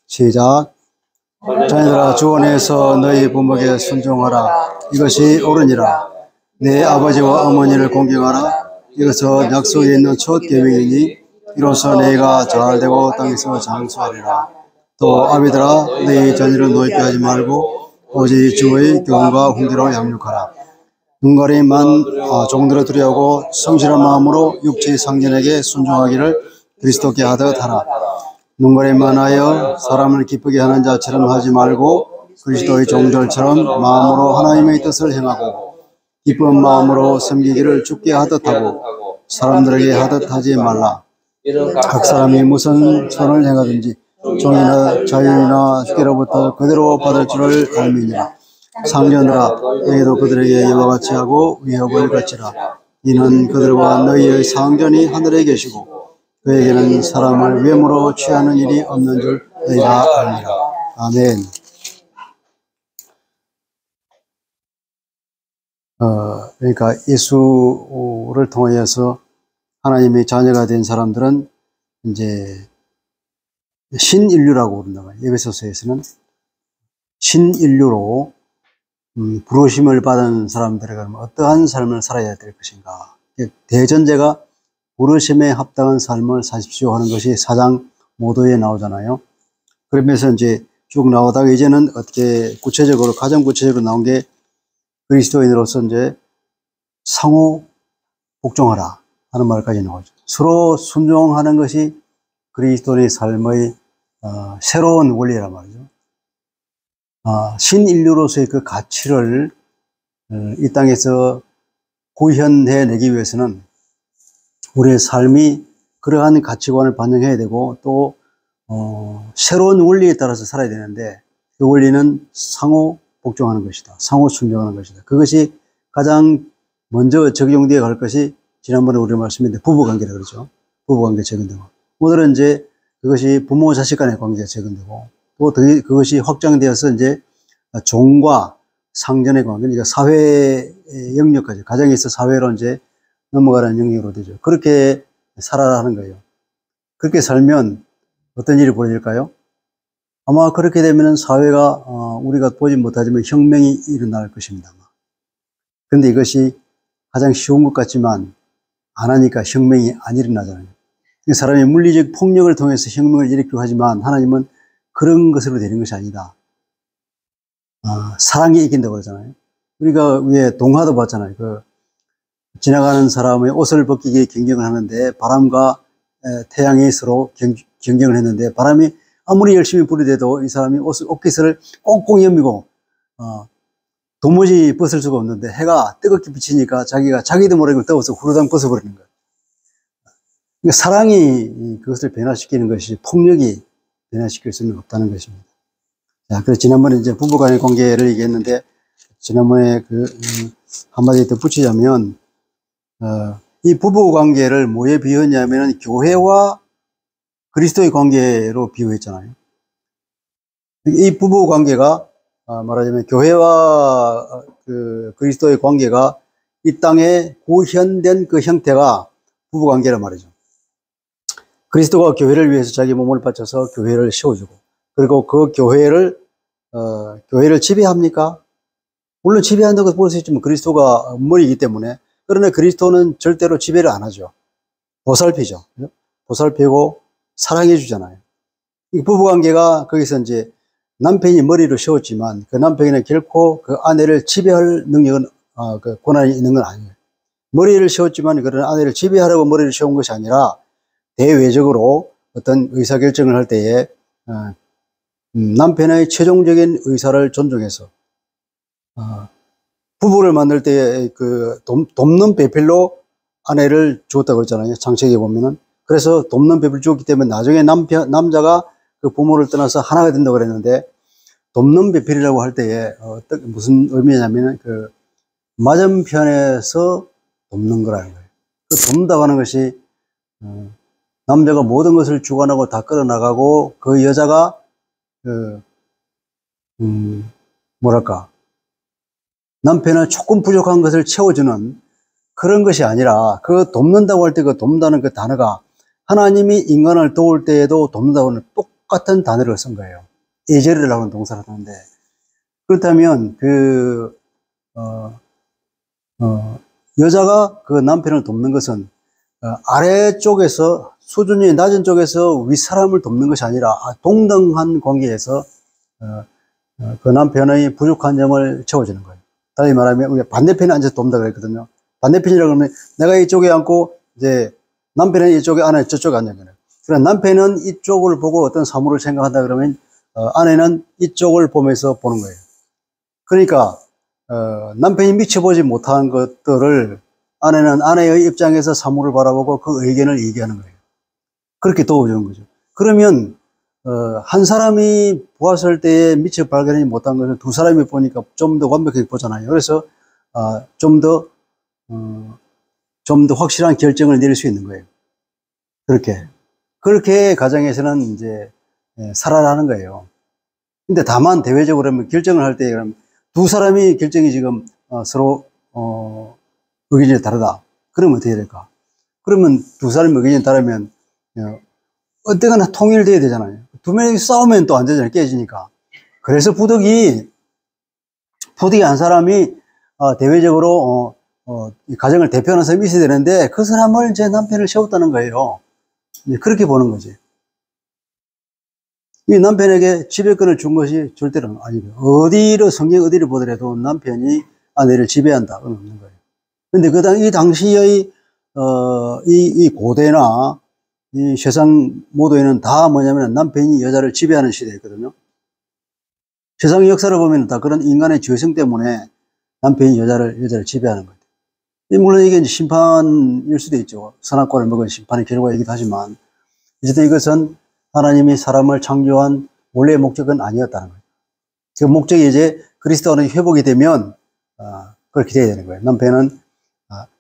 시작. 자녀들아, 주 안에서 너희 부모에게 순종하라. 이것이 옳으니라. 내 아버지와 어머니를 공경하라. 이것은 약속에 있는 첫 계명이니 이로써 너희가 잘되고 땅에서 장수하리라. 또 아비들아, 너희 자녀를 노엽게 하지 말고 오직 주의 교훈과 훈계로 양육하라. 눈가림만 종들을 두려워하고 성실한 마음으로 육체의 상전에게 순종하기를 그리스도께 하듯 하라. 눈가림만 하여 사람을 기쁘게 하는 자처럼 하지 말고 그리스도의 종들처럼 마음으로 하나님의 뜻을 행하고 기쁜 마음으로 섬기기를 주께 하듯 하고 사람들에게 하듯 하지 말라. 각 사람이 무슨 선을 행하든지 종이나 자유이나 주께로부터 그대로 받을 줄을 알미니라. 상전들아, 너희도 그들에게 이와 같이 하고 위협을 거치라. 이는 그들과 너희의 상전이 하늘에 계시고 그에게는 사람을 외모로 취하는 일이 없는 줄 너희가 알미라. 아멘. 그러니까 예수를 통하여서 하나님의 자녀가 된 사람들은 이제 신인류라고 부른다. 에베소서에서는 신인류로 부르심을 받은 사람들에게 어떠한 삶을 살아야 될 것인가. 대전제가 부르심에 합당한 삶을 사십시오 하는 것이 4장 모도에 나오잖아요. 그러면서 이제 쭉 나오다가 이제는 어떻게 구체적으로, 가장 구체적으로 나온 게 그리스도인으로서 이제 상호 복종하라 하는 말까지 나오죠. 서로 순종하는 것이 그리스도인의 삶의 새로운 원리란 말이죠. 신인류로서의 그 가치를 이 땅에서 구현해내기 위해서는 우리의 삶이 그러한 가치관을 반영해야 되고 또 새로운 원리에 따라서 살아야 되는데 그 원리는 상호 복종하는 것이다. 상호 순종하는 것이다. 그것이 가장 먼저 적용되어 갈 것이 지난번에 우리 말씀했는데 부부관계라 그러죠. 부부관계 적용되고 오늘은 이제 그것이 부모 자식 간의 관계가 적용되고 또 그것이 확장되어서 이제 종과 상전의 관계, 그러니까 사회 영역까지 가정에서 사회로 이제 넘어가는 영역으로 되죠. 그렇게 살아라 하는 거예요. 그렇게 살면 어떤 일이 벌어질까요? 아마 그렇게 되면 사회가 우리가 보지 못하지만 혁명이 일어날 것입니다. 그런데 이것이 가장 쉬운 것 같지만 안 하니까 혁명이 안 일어나잖아요. 사람이 물리적 폭력을 통해서 혁명을 일으키려 하지만 하나님은 그런 것으로 되는 것이 아니다. 사랑이 이긴다고 그러잖아요. 우리가 위에 동화도 봤잖아요. 지나가는 사람의 옷을 벗기기에 경쟁을 하는데 바람과 태양이 서로 경쟁을 했는데 바람이 아무리 열심히 부리대도 이 사람이 옷깃을 꽁꽁 여미고 도무지 벗을 수가 없는데 해가 뜨겁게 비치니까 자기도 모르게 더워서 후루당 벗어버리는 거예요. 그러니까 사랑이 그것을 변화시키는 것이 폭력이 변화시킬 수는 없다는 것입니다. 자, 그래서 지난번에 이제 부부간의 관계를 얘기했는데 지난번에 한마디 더 붙이자면 이 부부 관계를 뭐에 비유했냐면은 교회와 그리스도의 관계로 비유했잖아요. 이 부부 관계가 말하자면 교회와 그리스도의 관계가 이 땅에 구현된 그 형태가 부부 관계란 말이죠. 그리스도가 교회를 위해서 자기 몸을 바쳐서 교회를 세워주고 그리고 그 교회를 지배합니까? 물론 지배한다고 볼 수 있지만 그리스도가 머리이기 때문에 그러나 그리스도는 절대로 지배를 안 하죠. 보살피죠. 보살피고 사랑해 주잖아요. 이 부부관계가 거기서 이제 남편이 머리를 세웠지만 그 남편에는 결코 그 아내를 지배할 능력은 권한이 있는 건 아니에요. 머리를 세웠지만 그런 아내를 지배하려고 머리를 세운 것이 아니라 대외적으로 어떤 의사결정을 할 때에 남편의 최종적인 의사를 존중해서 부부를 만들 때 돕는 배필로 아내를 주었다고 그랬잖아요. 창세기에 보면은. 그래서 돕는 배필을 주었기 때문에 나중에 남자가 그 부모를 떠나서 하나가 된다고 그랬는데 돕는 배필이라고 할 때에 무슨 의미냐면은 맞은편에서 돕는 거라는 거예요. 돕는다고 하는 것이 남자가 모든 것을 주관하고 다 끌어나가고 그 여자가 남편은 조금 부족한 것을 채워주는 그런 것이 아니라 돕는다고 할 때 돕는다는 그 단어가 하나님이 인간을 도울 때에도 돕는다고 하는 똑같은 단어를 쓴 거예요. 예절이라고 하는 동사를 쓰는데, 그렇다면 여자가 그 남편을 돕는 것은 아래쪽에서 수준이 낮은 쪽에서 윗사람을 돕는 것이 아니라 동등한 관계에서 그 남편의 부족한 점을 채워주는 거예요. 다시 말하면 우리가 반대편에 앉아서 돕는다 그랬거든요. 반대편이라고 하면 내가 이쪽에 앉고 이제 남편은 이쪽에 아내 저쪽에 앉는 거예요. 그러나 남편은 이쪽을 보고 어떤 사물을 생각한다 그러면 아내는 이쪽을 보면서 보는 거예요. 그러니까 남편이 미쳐보지 못한 것들을 아내는 아내의 입장에서 사물을 바라보고 그 의견을 얘기하는 거예요. 그렇게 도와주는 거죠. 그러면 한 사람이 보았을 때에 미처 발견하지 못한 것을 두 사람이 보니까 좀 더 완벽하게 보잖아요. 그래서 좀 더 확실한 결정을 내릴 수 있는 거예요. 그렇게 가정에서는 이제 살아나는 거예요. 근데 다만 대외적으로 하면 결정을 할 때 그럼 두 사람이 결정이 지금 서로 의견이 다르다. 그러면 어떻게 될까? 그러면 두 사람이 의견이 다르면 어떻게나 통일돼야 되잖아요. 두 명이 싸우면 또 안 되잖아요. 깨지니까. 그래서 부득이 한 사람이 대외적으로 이 가정을 대표하는 사람이 있어야 되는데 그 사람을 제 남편을 세웠다는 거예요. 그렇게 보는 거지. 이 남편에게 지배권을 준 것이 절대로 아니고요. 성경 어디를 보더라도 남편이 아내를 지배한다. 그건 없는 거예요. 근데 이 당시의 이 고대나 이 세상 모두에는 다 뭐냐면 남편이 여자를 지배하는 시대였거든요. 세상 역사를 보면 다 그런 인간의 죄성 때문에 남편이 여자를 지배하는 거예요. 물론 이게 이제 심판일 수도 있죠. 선악과를 먹은 심판의 결과이기도 하지만 어쨌든 이것은 하나님이 사람을 창조한 원래의 목적은 아니었다는 거예요. 그 목적이 이제 그리스도가 회복이 되면 그렇게 돼야 되는 거예요. 남편은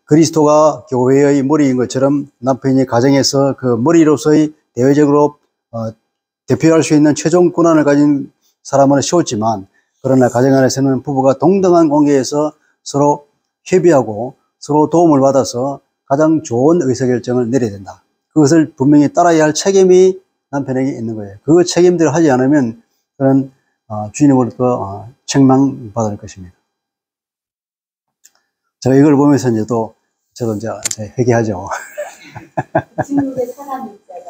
그리스도가 교회의 머리인 것처럼 남편이 가정에서 그 머리로서의 대외적으로 대표할 수 있는 최종 권한을 가진 사람을 세웠지만 그러나 가정 안에서는 부부가 동등한 관계에서 서로 협의하고 서로 도움을 받아서 가장 좋은 의사결정을 내려야 된다. 그것을 분명히 따라야 할 책임이 남편에게 있는 거예요. 그 책임들을 하지 않으면 그런 주인으로부터 책망받을 것입니다. 제가 이걸 보면서 저도 이제 회개하죠. 중국의 사람 있다가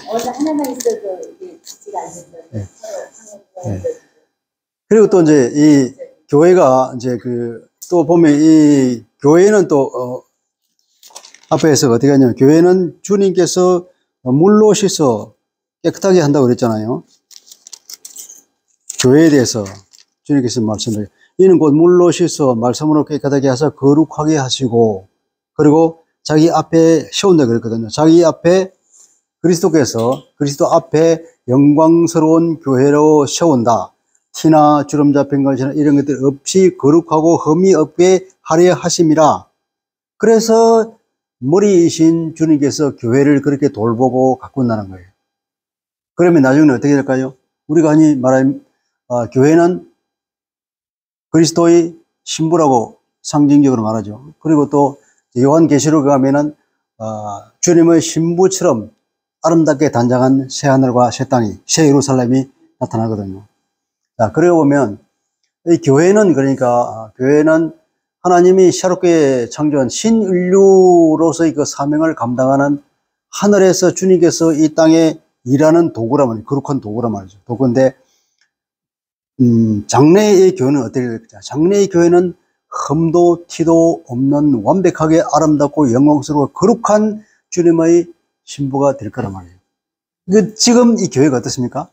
어느 하나만 있어도 이게 같지가 않는데 그리고 또 이제 이 교회가 이제 또 보면 이 교회는 또 앞에서 어떻게 하냐면 교회는 주님께서 물로 씻어 깨끗하게 한다고 그랬잖아요. 교회에 대해서 주님께서 말씀을 이는 곧 물로 씻어 말씀으로 깨끗하게 하사 거룩하게 하시고 그리고 자기 앞에 세운다 그랬거든요. 자기 앞에 그리스도 앞에 영광스러운 교회로 세운다. 티나 주름 잡힌 것이나 이런 것들 없이 거룩하고 흠이 없게 하려 하심이라. 그래서 머리이신 주님께서 교회를 그렇게 돌보고 가꾼다는 거예요. 그러면 나중에는 어떻게 될까요? 우리가 흔히 말하는 교회는 그리스도의 신부라고 상징적으로 말하죠. 그리고 또 요한계시록에 가면은 주님의 신부처럼 아름답게 단장한 새하늘과 새 땅이 새 예루살렘이 나타나거든요. 자, 그러고 보면 이 교회는 교회는 하나님이 새롭게 창조한 신인류로서의 그 사명을 감당하는 하늘에서 주님께서 이 땅에 일하는 도구란 말이에요. 거룩한 도구란 말이죠. 도구인데 장래의 교회는 어떻게 될까? 장래의 교회는 흠도 티도 없는 완벽하게 아름답고 영광스러워 거룩한 주님의 신부가 될 거란 말이에요. 지금 이 교회가 어떻습니까?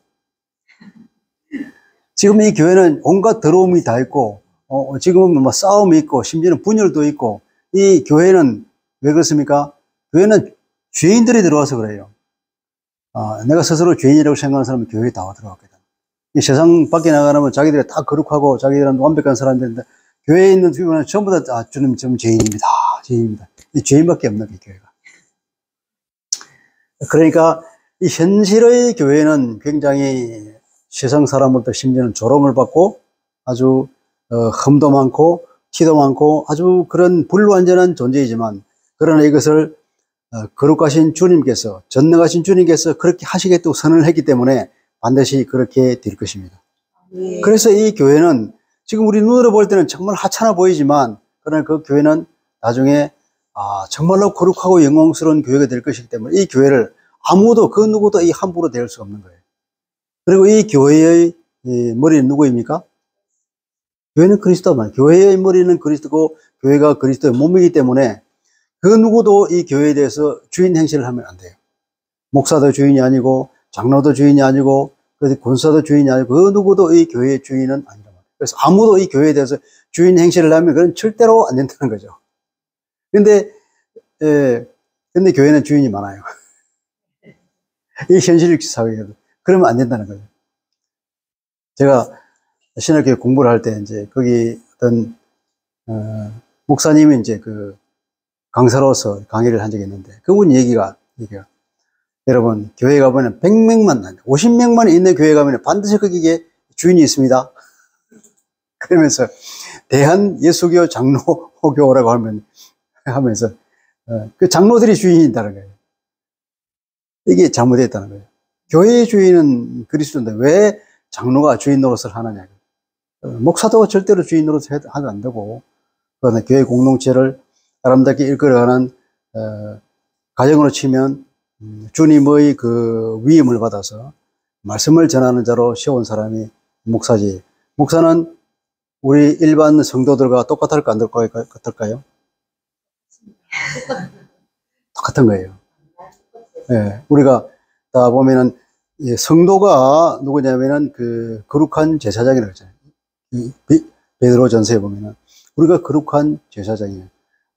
지금 이 교회는 온갖 더러움이 다 있고 지금은 뭐 싸움이 있고 심지어는 분열도 있고 이 교회는 왜 그렇습니까? 교회는 죄인들이 들어와서 그래요. 내가 스스로 죄인이라고 생각하는 사람은 교회에 다 들어왔거든. 이 세상 밖에 나가면 자기들이 다 거룩하고 자기들은 완벽한 사람들인데 교회에 있는 교회는 전부 다 주님 좀 죄인입니다. 이 죄인밖에 없는 게 교회가. 그러니까 이 현실의 교회는 굉장히 세상 사람으로부터 심지어는 조롱을 받고 아주 흠도 많고 티도 많고 아주 그런 불완전한 존재이지만 그러나 이것을 거룩하신 주님께서, 전능하신 주님께서 그렇게 하시겠다고 선언을 했기 때문에 반드시 그렇게 될 것입니다. 예. 그래서 이 교회는 지금 우리 눈으로 볼 때는 정말 하찮아 보이지만, 그러나 그 교회는 나중에 정말로 거룩하고 영광스러운 교회가 될 것이기 때문에 이 교회를 아무도, 그 누구도 이 함부로 대할 수 없는 거예요. 그리고 이 교회의 머리는 누구입니까? 교회는 그리스도만. 교회의 머리는 그리스도고 교회가 그리스도의 몸이기 때문에 그 누구도 이 교회에 대해서 주인 행세를 하면 안 돼요. 목사도 주인이 아니고 장로도 주인이 아니고 권사도 주인이 아니고 그 누구도 이 교회의 주인은 아니란 말이에요. 그래서 아무도 이 교회에 대해서 주인 행세를 하면 그건 절대로 안 된다는 거죠. 근데 교회는 주인이 많아요. 이 현실적 사회에도. 그러면 안 된다는 거예요. 제가 신학교에 공부를 할 때 이제 거기 어떤 목사님이 이제 그 강사로서 강의를 한 적이 있는데 그분 얘기가 여러분 교회 가보면 100명만 50명만 있는 교회 가면 반드시 거기에 주인이 있습니다. 그러면서 대한 예수교 장로교라고 하면서 그 장로들이 주인이다는 거예요. 이게 잘못됐다는 거예요. 교회의 주인은 그리스도인데 왜 장로가 주인 노릇을 하느냐. 목사도 절대로 주인 노릇을 하면 안 되고, 그다음에 교회 공동체를 아름답게 이끌어가는 가정으로 치면 주님의 그 위임을 받아서 말씀을 전하는 자로 세운 사람이 목사지. 목사는 우리 일반 성도들과 똑같을까 안 똑같을까요? 똑같은 거예요. 예, 우리가 다 보면은 성도가 누구냐면은 그 거룩한 제사장이라고 했잖아요. 베드로전서에 보면은 우리가 거룩한 제사장이에요.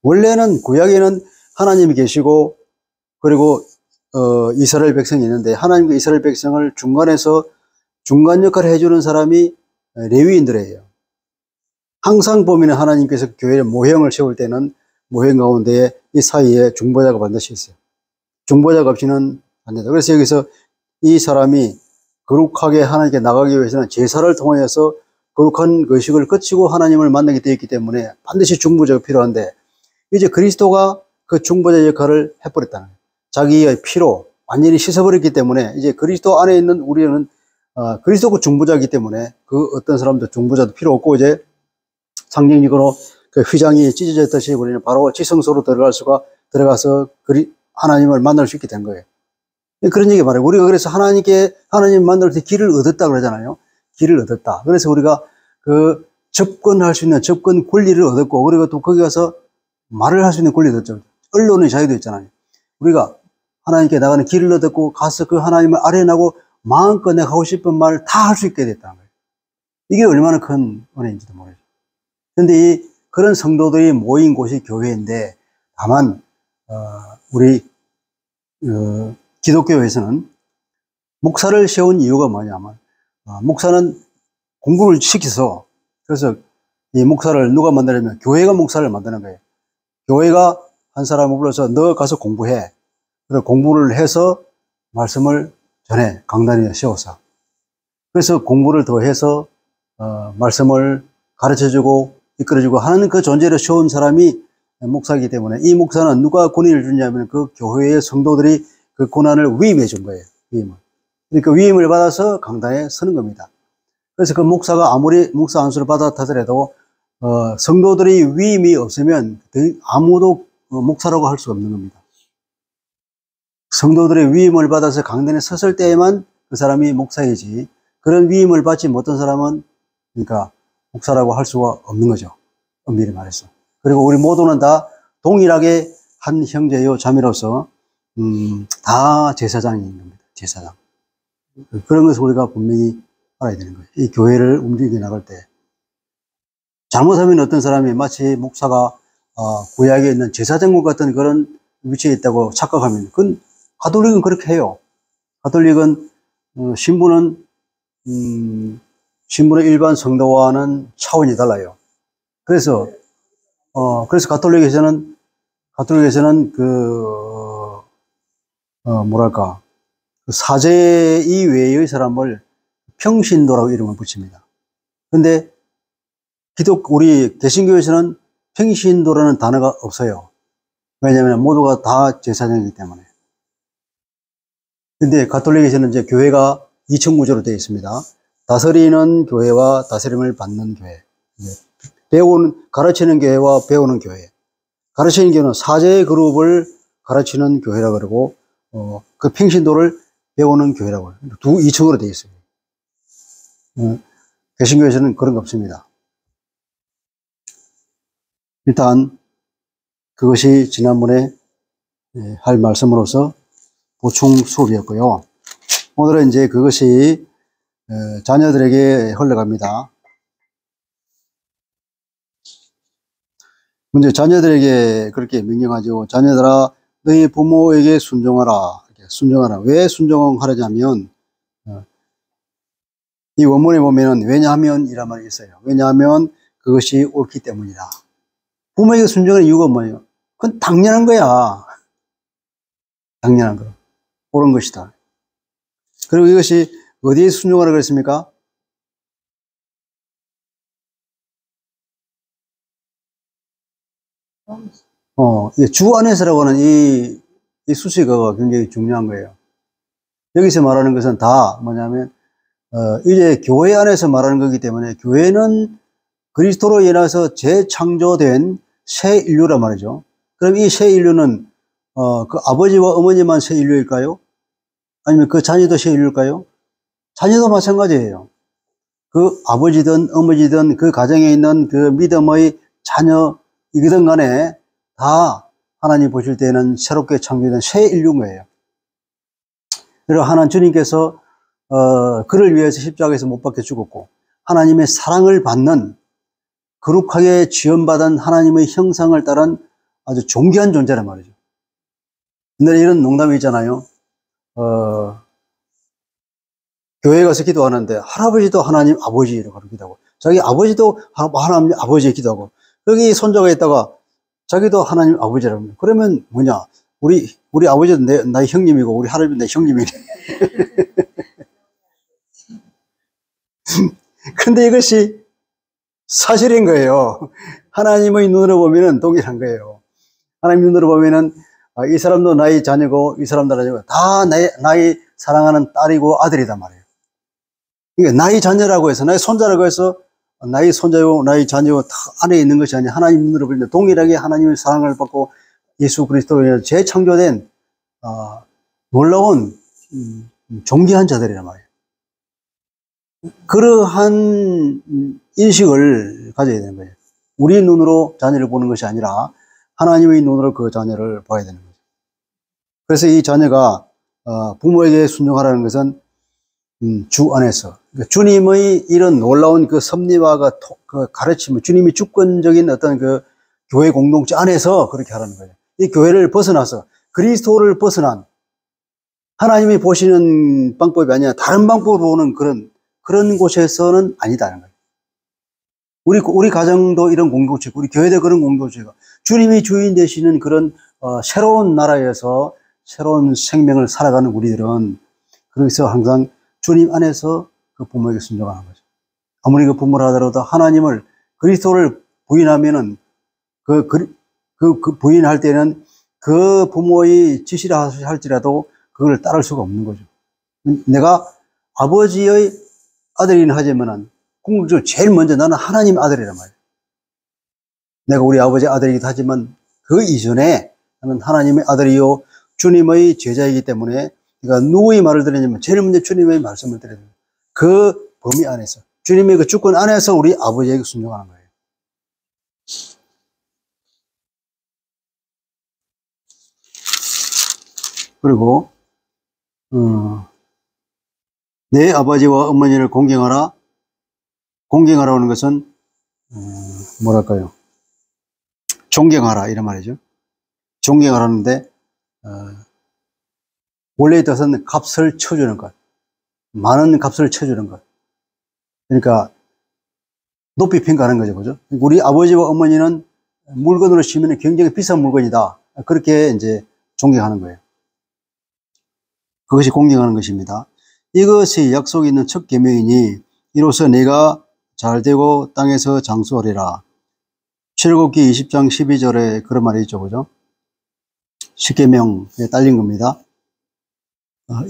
원래는 구약에는 하나님이 계시고 그리고 이스라엘 백성이 있는데 하나님과 이스라엘 백성을 중간에서 중간 역할을 해주는 사람이 레위인들이에요. 항상 보면 하나님께서 교회의 모형을 세울 때는 모형 가운데에 이 사이에 중보자가 반드시 있어요. 중보자가 없이는 안 된다. 그래서 여기서 이 사람이 거룩하게 하나님께 나가기 위해서는 제사를 통해서 거룩한 의식을 거치고 하나님을 만나게 되어 있기 때문에 반드시 중보자가 필요한데 이제 그리스도가 그 중보자 역할을 해버렸다는 거예요. 자기의 피로 완전히 씻어버렸기 때문에 이제 그리스도 안에 있는 우리는 그리스도가 중보자이기 때문에 그 어떤 사람도 중보자도 필요 없고 이제 상징적으로 그 휘장이 찢어졌듯이 우리는 바로 지성소로 들어가서 하나님을 만날 수 있게 된 거예요. 그런 얘기 말해요. 우리가 그래서 하나님 만날 때 길을 얻었다 그러잖아요. 길을 얻었다. 그래서 우리가 그 접근할 수 있는 접근 권리를 얻었고, 그리고 또 거기 가서 말을 할 수 있는 권리도 얻었죠. 언론의 자유도 있잖아요. 우리가 하나님께 나가는 길을 얻었고, 가서 그 하나님을 아뢰나고 마음껏 내가 하고 싶은 말을 다 할 수 있게 됐다는 거예요. 이게 얼마나 큰 은혜인지도 모르죠. 그런데 그런 성도들이 모인 곳이 교회인데, 다만, 우리, 기독교에서는 목사를 세운 이유가 뭐냐면, 목사는 공부를 시켜서, 그래서 이 목사를 누가 만들냐면 교회가 목사를 만드는 거예요. 교회가 한 사람을 불러서 너 가서 공부해. 그래서 공부를 해서 말씀을 전해. 강단에 세워서. 그래서 공부를 더 해서, 말씀을 가르쳐주고 이끌어주고 하는 그 존재를 세운 사람이 목사이기 때문에 이 목사는 누가 권위를 주냐면 그 교회의 성도들이 그 고난을 위임해 준 거예요. 위임을. 그러니까 위임을 받아서 강단에 서는 겁니다. 그래서 그 목사가 아무리 목사 안수를 받았다더라도 성도들이 위임이 없으면 아무도 목사라고 할 수 없는 겁니다. 성도들의 위임을 받아서 강단에 섰을 때에만 그 사람이 목사이지 그런 위임을 받지 못한 사람은 그러니까 목사라고 할 수가 없는 거죠. 엄밀히 말해서. 그리고 우리 모두는 다 동일하게 한 형제요 자매로서 다 제사장인 겁니다. 제사장. 그런 것을 우리가 분명히 알아야 되는 거예요. 이 교회를 움직여 나갈 때. 잘못하면 어떤 사람이 마치 목사가 구약에 있는 제사장국 같은 그런 위치에 있다고 착각하면 그건 가톨릭은 그렇게 해요. 가톨릭은 신부는 일반 성도와는 차원이 달라요. 그래서 가톨릭에서는 그 사제 이외의 사람을 평신도라고 이름을 붙입니다. 근데 우리 개신교에서는 평신도라는 단어가 없어요. 왜냐하면 모두가 다 제사장이기 때문에. 근데 가톨릭에서는 이제 교회가 2층 구조로 되어 있습니다. 다스리는 교회와 다스림을 받는 교회. 가르치는 교회와 배우는 교회. 가르치는 교회는 사제 그룹을 가르치는 교회라고 그러고, 그 평신도를 배우는 교회라고 해요. 2층으로 되어 있어요. 개신교에서는 그런 거 없습니다. 일단, 그것이 지난번에 할 말씀으로서 보충 수업이었고요. 오늘은 이제 그것이 자녀들에게 흘러갑니다. 먼저 자녀들에게 그렇게 명령하죠. 자녀들아, 너희 부모에게 순종하라. 이렇게 순종하라. 왜 순종하라냐면, 이 원문에 보면은 왜냐하면 이란 말이 있어요. 왜냐하면 그것이 옳기 때문이다. 부모에게 순종하는 이유가 뭐예요? 그건 당연한 거야. 당연한 거. 옳은 것이다. 그리고 이것이 어디에 순종하라 그랬습니까? 주 안에서라고 하는 이 수식어가 굉장히 중요한 거예요. 여기서 말하는 것은 다 뭐냐면, 이제 교회 안에서 말하는 거기 때문에 교회는 그리스도로 인해서 재창조된 새 인류란 말이죠. 그럼 이 새 인류는, 그 아버지와 어머니만 새 인류일까요? 아니면 그 자녀도 새 인류일까요? 자녀도 마찬가지예요. 그 아버지든 어머니든 그 가정에 있는 그 믿음의 자녀이든 간에 다 하나님 보실 때는 새롭게 창조된 새 인류인 거예요. 그리고 하나님 주님께서 그를 위해서 십자가에서 못 박혀 죽었고 하나님의 사랑을 받는 거룩하게 지원받은 하나님의 형상을 따른 아주 존귀한 존재란 말이죠. 근데 이런 농담이 있잖아요. 교회 가서 기도하는데 할아버지도 하나님 아버지라고 기도하고 자기 아버지도 하나님 아버지에 기도하고 여기 손자가 있다가 자기도 하나님 아버지라고 합니다. 그러면 뭐냐? 우리 아버지도 나의 형님이고 우리 할아버지도 내 형님이네. 근데 이것이 사실인 거예요. 하나님의 눈으로 보면은 동일한 거예요. 하나님 눈으로 보면은 이 사람도 나의 자녀고 이 사람도 자녀고 다 나의 사랑하는 딸이고 아들이단 말이에요. 그러니까 나의 자녀라고 해서 나의 손자라고 해서 나의 손자요 나의 자녀요 다 안에 있는 것이 아니라 하나님 눈으로 보면 동일하게 하나님의 사랑을 받고 예수 그리스도로 인해서 재창조된 놀라운 존귀한 자들이란 말이에요. 그러한 인식을 가져야 되는 거예요. 우리 눈으로 자녀를 보는 것이 아니라 하나님의 눈으로 그 자녀를 봐야 되는 거죠. 그래서 이 자녀가 부모에게 순종하라는 것은 주 안에서 그러니까 주님의 이런 놀라운 그 섭리와 그 가르침, 주님이 주권적인 어떤 그 교회 공동체 안에서 그렇게 하라는 거예요. 이 교회를 벗어나서 그리스도를 벗어난 하나님이 보시는 방법이 아니라 다른 방법으로 보는 그런 곳에서는 아니다는 거예요. 우리 가정도 이런 공동체, 우리 교회도 그런 공동체가 주님이 주인 되시는 그런 새로운 나라에서 새로운 생명을 살아가는 우리들은 그래서 항상 주님 안에서 그 부모에게 순종하는 거죠. 아무리 그 부모를 하더라도 하나님을 그리스도를 부인하면은 그 부인할 때는 그 부모의 지시라 할지라도 그걸 따를 수가 없는 거죠. 내가 아버지의 아들이긴 하지만은 궁극적으로 제일 먼저 나는 하나님 아들이란 말이에요. 내가 우리 아버지의 아들이기도 하지만 그 이전에 나는 하나님의 아들이요 주님의 제자이기 때문에 그러니까 누구의 말을 들으냐면 제일 먼저 주님의 말씀을 들어야 돼요. 그 범위 안에서 주님의 그 주권 안에서 우리 아버지에게 순종하는 거예요. 그리고 내 아버지와 어머니를 공경하라. 공경하라는 것은 뭐랄까요? 존경하라 이런 말이죠. 존경하라는데 원래의 뜻은 값을 쳐주는 것, 많은 값을 쳐주는 것. 그러니까 높이 평가하는 거죠, 그죠? 우리 아버지와 어머니는 물건으로 치면 굉장히 비싼 물건이다. 그렇게 이제 존경하는 거예요. 그것이 공경하는 것입니다. 이것이 약속이 있는 첫 계명이니 이로써 내가 잘되고 땅에서 장수하리라. 출애굽기 20장 12절에 그런 말이 있죠, 그죠? 십계명에 딸린 겁니다.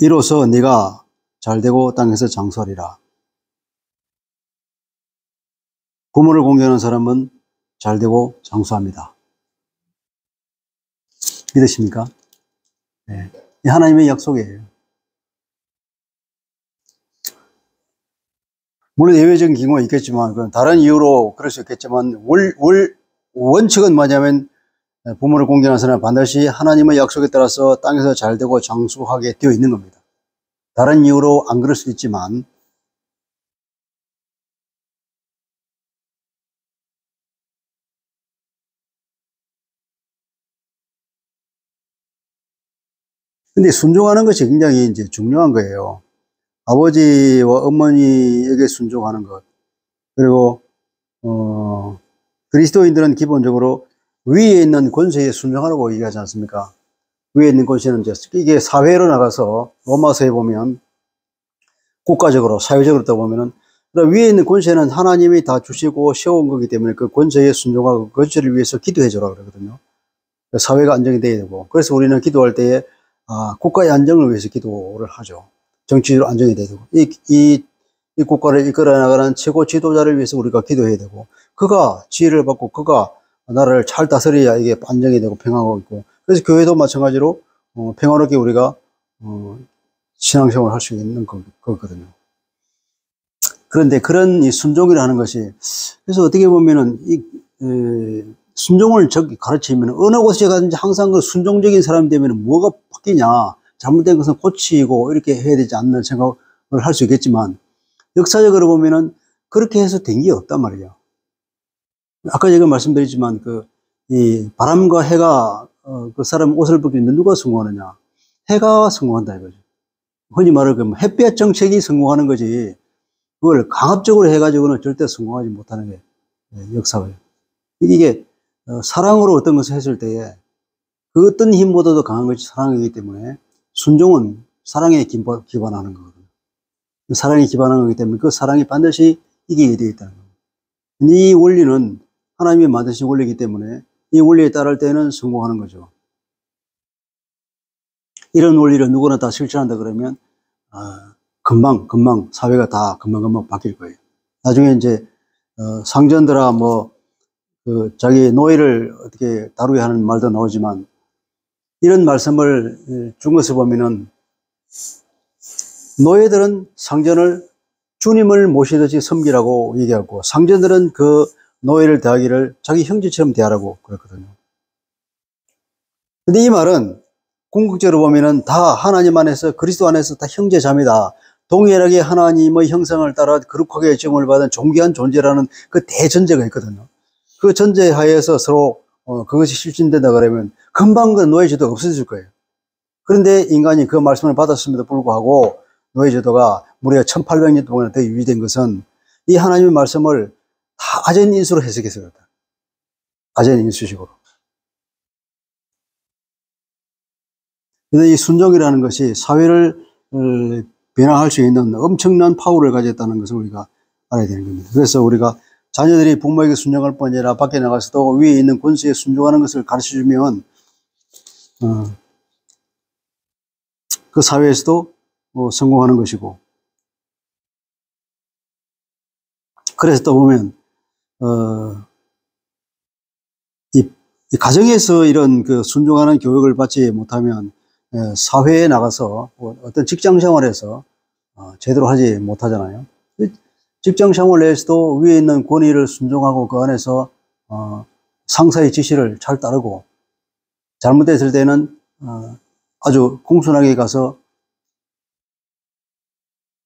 이로써 네가 잘되고 땅에서 장수하리라. 부모를 공경하는 사람은 잘되고 장수합니다. 믿으십니까? 네. 이 하나님의 약속이에요. 물론 예외적인 경우가 있겠지만, 다른 이유로 그럴 수 있겠지만, 원칙은 뭐냐면, 부모를 공경하는 사람은 반드시 하나님의 약속에 따라서 땅에서 잘되고 장수하게 되어 있는 겁니다. 다른 이유로 안 그럴 수 있지만, 근데 순종하는 것이 굉장히 이제 중요한 거예요. 아버지와 어머니에게 순종하는 것. 그리고, 그리스도인들은 기본적으로 위에 있는 권세에 순종하라고 얘기하지 않습니까? 위에 있는 권세는 이게 사회로 나가서 로마서에 보면 국가적으로, 사회적으로 또 보면은 위에 있는 권세는 하나님이 다 주시고 세운 거기 때문에 그 권세에 순종하고 그 권세를 위해서 기도해 주라 그러거든요. 사회가 안정이 돼야 되고. 그래서 우리는 기도할 때에 국가의 안정을 위해서 기도를 하죠. 정치적으로 안정이 돼야 되고. 이 국가를 이끌어 나가는 최고 지도자를 위해서 우리가 기도해야 되고, 그가 지혜를 받고 그가 나라를 잘 다스려야 이게 안정이 되고 평화가 있고. 그래서 교회도 마찬가지로 평화롭게 우리가 신앙생활을 할 수 있는 거거든요. 그런데 그런 이 순종이라는 것이, 그래서 어떻게 보면은 순종을 가르치면 어느 곳에 가든지 항상 그 순종적인 사람이 되면 뭐가 바뀌냐, 잘못된 것은 고치고 이렇게 해야 되지 않는 생각을 할 수 있겠지만, 역사적으로 보면은 그렇게 해서 된 게 없단 말이에요. 아까 제가 말씀드렸지만 이 바람과 해가 그 사람 옷을 벗기는데 누가 성공하느냐? 해가 성공한다 이거죠. 흔히 말하면 햇볕 정책이 성공하는 거지, 그걸 강압적으로 해가지고는 절대 성공하지 못하는 게 역사예요. 이게 사랑으로 어떤 것을 했을 때에 그 어떤 힘보다도 강한 것이 사랑이기 때문에 순종은 사랑에 기반하는 거거든요. 사랑에 기반하는 거기 때문에 그 사랑이 반드시 이기게 되어 있다는 겁니다. 이 원리는 하나님이 만드신 원리이기 때문에 이 원리에 따를 때는 성공하는 거죠. 이런 원리를 누구나 다 실천한다 그러면 금방 사회가 다 금방 바뀔 거예요. 나중에 이제 상전들아 자기 노예를 어떻게 다루게 하는 말도 나오지만, 이런 말씀을 준 것을 보면은 노예들은 상전을 주님을 모시듯이 섬기라고 얘기하고, 상전들은 그 노예를 대하기를 자기 형제처럼 대하라고 그랬거든요. 근데 이 말은 궁극적으로 보면은 다 하나님 안에서, 그리스도 안에서 다 형제 자매다, 동일하게 하나님의 형상을 따라 거룩하게 지음을 받은 존귀한 존재라는 그 대전제가 있거든요. 그 전제 하에서 서로 그것이 실천된다 그러면 금방 그 노예제도가 없어질 거예요. 그런데 인간이 그 말씀을 받았음에도 불구하고 노예제도가 무려 1800년 동안 더 유지된 것은 이 하나님의 말씀을 다 아전인수로 해석해서 그렇다. 아전인수식으로. 이 순종이라는 것이 사회를 변화할 수 있는 엄청난 파워를 가졌다는 것을 우리가 알아야 되는 겁니다. 그래서 우리가 자녀들이 부모에게 순종할 뿐 아니라 밖에 나가서도 위에 있는 권세에 순종하는 것을 가르쳐주면 그 사회에서도 성공하는 것이고, 그래서 또 보면 이 가정에서 이런 그 순종하는 교육을 받지 못하면 사회에 나가서 어떤 직장 생활에서 제대로 하지 못하잖아요. 직장 생활 내에서도 위에 있는 권위를 순종하고 그 안에서 상사의 지시를 잘 따르고, 잘못됐을 때는 아주 공손하게 가서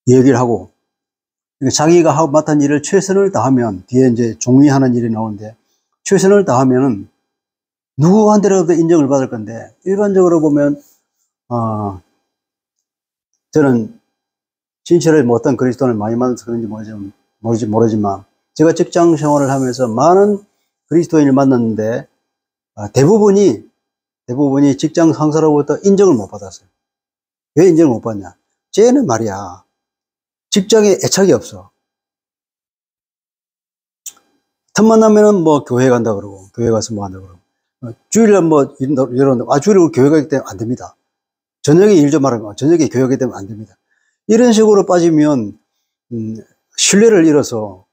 얘기를 하고, 자기가 맡은 일을 최선을 다하면, 뒤에 이제 종이하는 일이 나오는데, 최선을 다하면은 누구한테라도 인정을 받을 건데, 일반적으로 보면 저는 진실을 어떤 그리스도인을 많이 만나서 그런지 모르지만 제가 직장 생활을 하면서 많은 그리스도인을 만났는데 대부분이 직장 상사로부터 인정을 못 받았어요. 왜 인정을 못 받냐? 쟤는 말이야, 직장에 애착이 없어. 틈만 나면은 교회 간다 그러고, 교회 가서 뭐 한다 그러고, 주일날 뭐 이런 주일에 교회가 때문에 안 됩니다. 저녁에 일 좀 하라고 저녁에 교회가 때문에 안 됩니다. 이런 식으로 빠지면 신뢰를 잃어서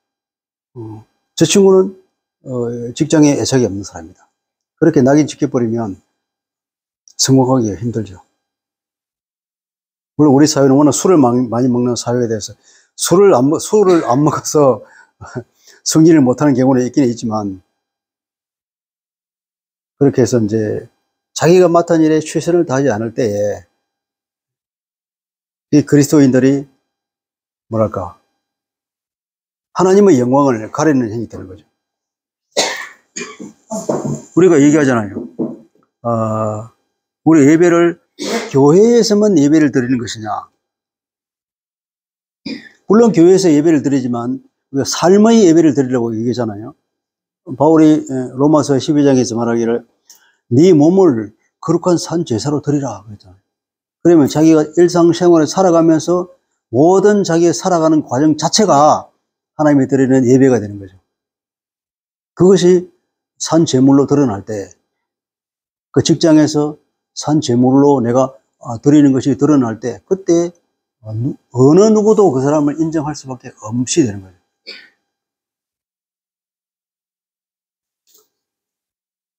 저 친구는 직장에 애착이 없는 사람이다. 그렇게 낙인 찍혀버리면 성공하기가 힘들죠. 물론 우리 사회는 워낙 술을 많이 먹는 사회에 대해서 술을 안 먹어서 승진을 못하는 경우는 있긴 있지만, 그렇게 해서 이제 자기가 맡은 일에 최선을 다하지 않을 때에 이 그리스도인들이 뭐랄까 하나님의 영광을 가리는 행위 되는 거죠. 우리가 얘기하잖아요. 우리 예배를 교회에서만 예배를 드리는 것이냐. 물론 교회에서 예배를 드리지만 우리가 삶의 예배를 드리려고 얘기하잖아요. 바울이 로마서 12장에서 말하기를 네 몸을 거룩한 산 제사로 드리라 그랬잖아요. 그러면 자기가 일상생활을 살아가면서 모든 자기의 살아가는 과정 자체가 하나님이 드리는 예배가 되는 거죠. 그것이 산 제물로 드러날 때, 그 직장에서 산 제물로 내가 드리는 것이 드러날 때, 그때 어느 누구도 그 사람을 인정할 수밖에 없이 되는 거죠.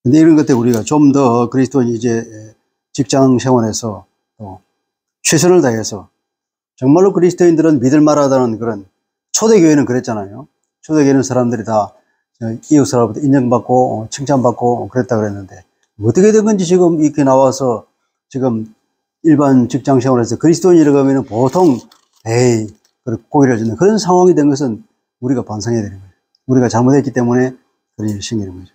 근데 이런 것들 우리가 좀 더 그리스도인 이제 직장 생활에서 최선을 다해서, 정말로 그리스도인들은 믿을 만하다는 그런, 초대교회는 그랬잖아요. 초대교회는 사람들이 다 이웃 사람부터 인정받고 칭찬받고 그랬다 그랬는데, 어떻게 된 건지 지금 이렇게 나와서 지금 일반 직장 생활에서 그리스도인이라고 하면 보통 고개를 젓는 그런 상황이 된 것은 우리가 반성해야 되는 거예요. 우리가 잘못했기 때문에 그런 일이 생기는 거죠.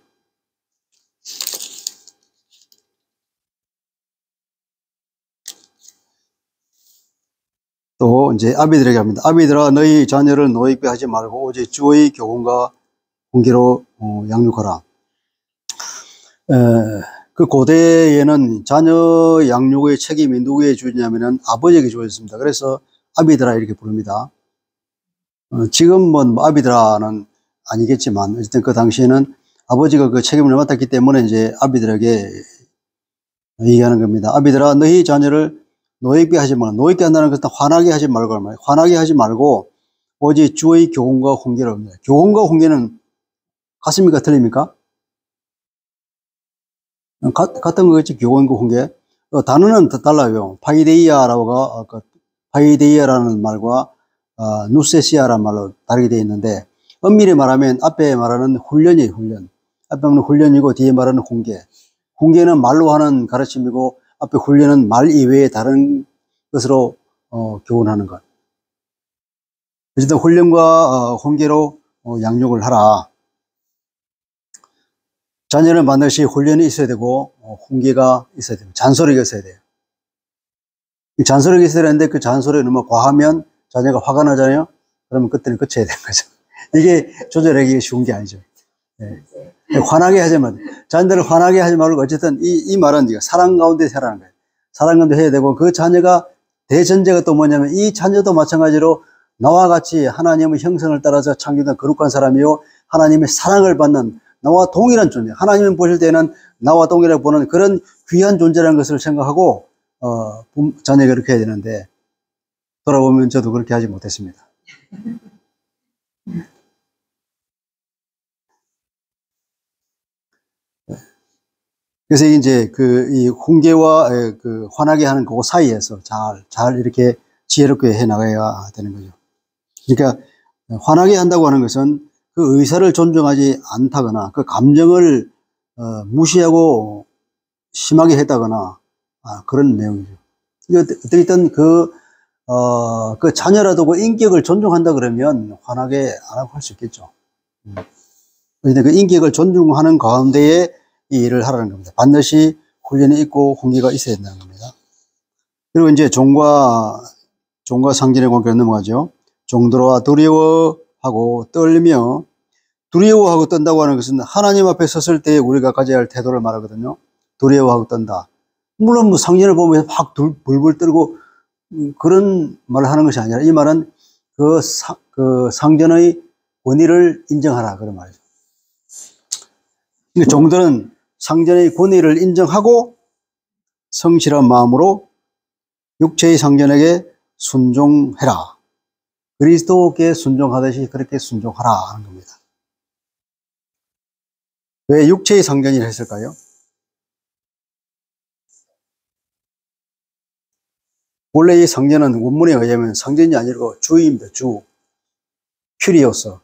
또 이제 아비들에게 합니다. 아비들아 너희 자녀를 노예게 하지 말고 오직 주의 교훈과 훈계로 양육하라. 그 고대에는 자녀 양육의 책임이 누구에게 주냐면은 아버지에게 주어졌습니다. 그래서 아비들아 이렇게 부릅니다. 지금 뭐 아비들아는 아니겠지만 어쨌든 그 당시에는 아버지가 그 책임을 맡았기 때문에 이제 아비들에게 얘기하는 겁니다. 아비들아 너희 자녀를 노예게 하지 말고, 노예게 한다는 것은 화나게 하지 말고, 화나게 하지 말고 오직 주의 교훈과 훈계로 합니다. 교훈과 훈계는 같습니까? 틀립니까? 같은 거겠지. 교훈과 훈계. 단어는 달라요. 파이데이아라는 말과 누세시아라는 말로 다르게 되어 있는데, 엄밀히 말하면 앞에 말하는 훈련이에요. 훈련. 앞에 말하는 훈련이고 뒤에 말하는 훈계. 훈계는 말로 하는 가르침이고 앞에 훈련은 말 이외에 다른 것으로 교훈하는 것. 어쨌든 훈련과 훈계로 양육을 하라. 자녀는 반드시 훈련이 있어야 되고 훈계가 있어야 됩니다. 잔소리가 있어야 돼요. 잔소리가 있어야 되는데 그 잔소리가 너무 과하면 자녀가 화가 나잖아요. 그러면 그때는 끝쳐야 되는 거죠. 이게 조절하기 쉬운 게 아니죠. 네. 화나게 하지 말고, 자녀들을 화나게 하지 말고, 어쨌든 이 말은 사랑 가운데 살아가는 거예요. 사랑 가운데 해야 되고, 그 자녀가 대전제가 또 뭐냐면 이 자녀도 마찬가지로 나와 같이 하나님의 형성을 따라서 창조된 거룩한 사람이요 하나님의 사랑을 받는 나와 동일한 존재, 하나님은 보실 때는 나와 동일하게 보는 그런 귀한 존재라는 것을 생각하고 자녀가 그렇게 해야 되는데, 돌아보면 저도 그렇게 하지 못했습니다. 그래서 이제 이 훈계와 그 화나게 하는 그 사이에서 잘 이렇게 지혜롭게 해 나가야 되는 거죠. 그러니까 화나게 한다고 하는 것은 그 의사를 존중하지 않다거나 그 감정을 무시하고 심하게 했다거나 그런 내용이죠. 어떻든 그 자녀라도 그 인격을 존중한다 그러면 화나게 안 하고 할 수 있겠죠. 그런데 그 인격을 존중하는 가운데에 이 일을 하라는 겁니다. 반드시 훈련이 있고 훈계가 있어야 된다는 겁니다. 그리고 이제 종과 상전의 관계로 넘어가죠. 종들아 두려워하고 떨며, 두려워하고 떤다고 하는 것은 하나님 앞에 섰을 때 우리가 가져야 할 태도를 말하거든요. 두려워하고 떤다. 물론 뭐 상전을 보면서 막 불불 떨고 그런 말을 하는 것이 아니라, 이 말은 그 상전의 권위를 인정하라 그런 말이죠. 근데 종들은 상전의 권위를 인정하고 성실한 마음으로 육체의 상전에게 순종해라. 그리스도께 순종하듯이 그렇게 순종하라 하는 겁니다. 왜 육체의 상전이라 했을까요? 원래 이 상전은 원문에 의하면 상전이 아니고 주입니다. 주. 큐리오스.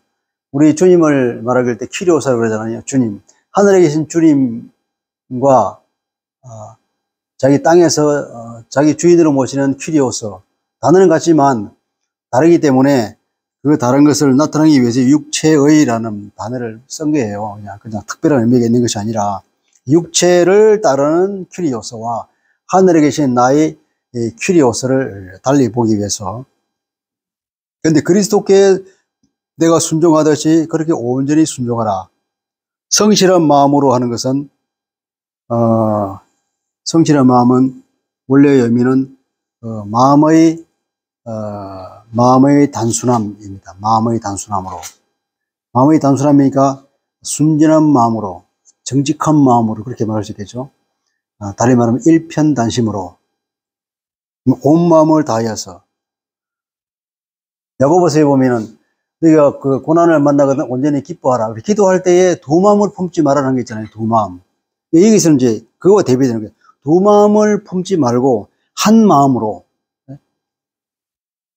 우리 주님을 말할 때 큐리오스라고 그러잖아요. 주님. 하늘에 계신 주님과 자기 땅에서 자기 주인으로 모시는 큐리오스. 단어는 같지만 다르기 때문에 그 다른 것을 나타내기 위해서 육체의라는 단어를 쓴 거예요. 그냥 특별한 의미가 있는 것이 아니라 육체를 따르는 큐리오스와 하늘에 계신 나의 큐리오스를 달리 보기 위해서. 그런데 그리스도께 내가 순종하듯이 그렇게 온전히 순종하라. 성실한 마음으로 하는 것은 성실한 마음은 원래의 의미는 마음의 단순함입니다. 마음의 단순함으로. 마음의 단순함이니까 순진한 마음으로, 정직한 마음으로 그렇게 말할 수 있겠죠. 다시 말하면 일편단심으로 온 마음을 다하여서. 야고보서에 보면은 우리가 그 고난을 만나거든 온전히 기뻐하라. 기도할 때에 두 마음을 품지 말라는 게 있잖아요. 두 마음. 여기서는 이제 그거와 대비되는 거예요. 두 마음을 품지 말고 한 마음으로,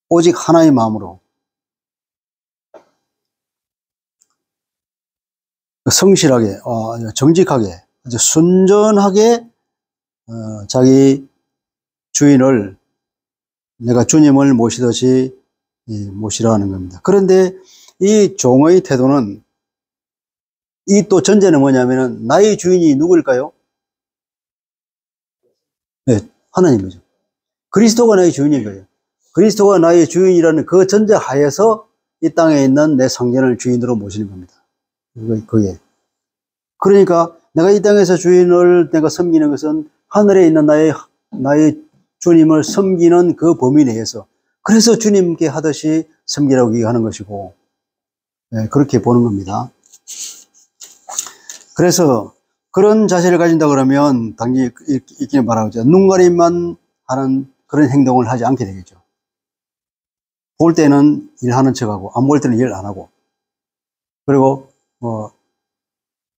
오직 하나의 마음으로 성실하게, 정직하게, 순전하게 자기 주인을, 내가 주님을 모시듯이 모시라는 겁니다. 그런데 이 종의 태도는, 이 또 전제는 뭐냐면은 나의 주인이 누구일까요? 네, 하나님이죠. 그리스도가 나의 주인인 거예요. 그리스도가 나의 주인이라는 그 전제 하에서 이 땅에 있는 내 상전을 주인으로 모시는 겁니다. 그게. 그러니까 내가 이 땅에서 주인을 내가 섬기는 것은 하늘에 있는 나의 주님을 섬기는 그 범위 내에서, 그래서 주님께 하듯이 섬기라고 얘기하는 것이고, 네, 그렇게 보는 겁니다. 그래서 그런 자세를 가진다 그러면 당연히 있기는 바라죠. 눈가림만 하는 그런 행동을 하지 않게 되겠죠. 볼 때는 일하는 척하고 안 볼 때는 일 안 하고, 그리고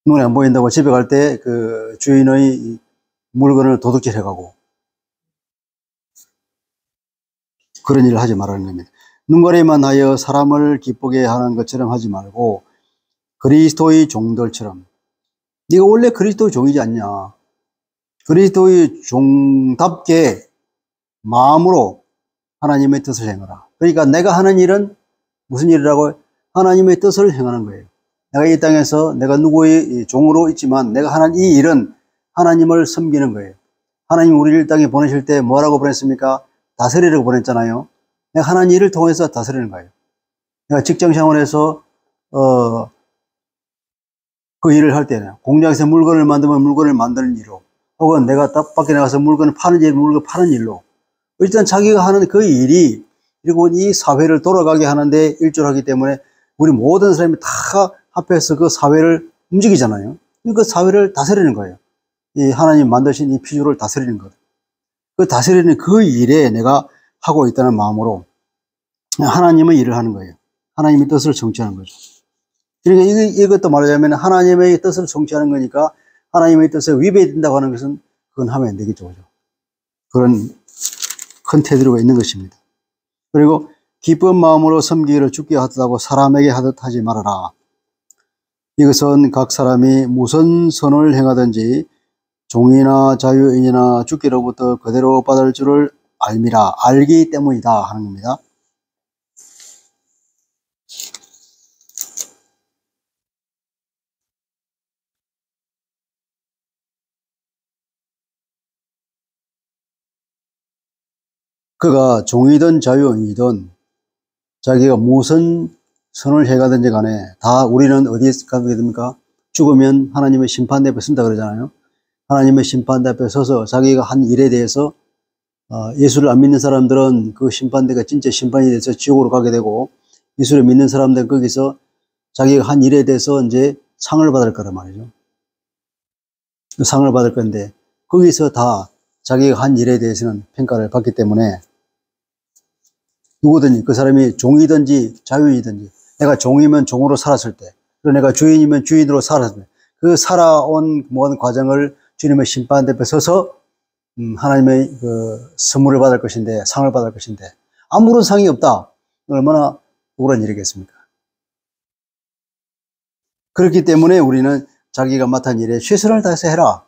눈에 안 보인다고 집에 갈 때 그 주인의 물건을 도둑질 해가고, 그런 일을 하지 말라는 겁니다. 눈가림만 하여 사람을 기쁘게 하는 것처럼 하지 말고 그리스도의 종들처럼. 네가 원래 그리스도의 종이지 않냐. 그리스도의 종답게 마음으로 하나님의 뜻을 행하라. 그러니까 내가 하는 일은 무슨 일이라고? 하나님의 뜻을 행하는 거예요. 내가 이 땅에서 내가 누구의 종으로 있지만 내가 하는 이 일은 하나님을 섬기는 거예요. 하나님 우리를 땅에 보내실 때 뭐라고 보냈습니까? 다스리라고 보냈잖아요. 내가 하나님 일을 통해서 다스리는 거예요. 내가 직장 생활에서 그 일을 할 때는 공장에서 물건을 만들면 물건을 만드는 일로, 혹은 내가 딱 밖에 나가서 물건을 파는 일, 물건을 파는 일로, 일단 자기가 하는 그 일이, 그리고 이 사회를 돌아가게 하는데 일조하기 때문에 우리 모든 사람이 다 합해서 그 사회를 움직이잖아요. 그 사회를 다스리는 거예요. 이 하나님 만드신 이 피조를 다스리는 것. 그 다스리는 그 일에 내가 하고 있다는 마음으로 하나님의 일을 하는 거예요. 하나님의 뜻을 성취하는 거죠. 그러니까 이것도 말하자면 하나님의 뜻을 성취하는 거니까 하나님의 뜻에 위배된다고 하는 것은 그건 하면 안 되겠죠. 그런 큰 테두리가 있는 것입니다. 그리고 기쁜 마음으로 섬기기를 주께 하듯하고 사람에게 하듯 하지 말아라. 이것은 각 사람이 무슨 선을 행하든지 종이나 자유인이나 주께로부터 그대로 받을 줄을 알미라. 알기 때문이다 하는 겁니다. 그가 종이든 자유인이든 자기가 무슨 선을 해가든지 간에 다 우리는 어디에 가게 됩니까? 죽으면 하나님의 심판대 앞에 선다 그러잖아요. 하나님의 심판대 앞에 서서 자기가 한 일에 대해서 예수를 안 믿는 사람들은 그 심판대가 진짜 심판이 돼서 지옥으로 가게 되고, 예수를 믿는 사람들은 거기서 자기가 한 일에 대해서 이제 상을 받을 거란 말이죠. 상을 받을 건데 거기서 다 자기가 한 일에 대해서는 평가를 받기 때문에 누구든지 그 사람이 종이든지 자유인이든지 내가 종이면 종으로 살았을 때 그리고 내가 주인이면 주인으로 살았을 때 그 살아온 모든 과정을 주님의 심판 앞에 서서 하나님의 그 선물을 받을 것인데 상을 받을 것인데 아무런 상이 없다. 얼마나 억울한 일이겠습니까? 그렇기 때문에 우리는 자기가 맡은 일에 최선을 다해서 해라.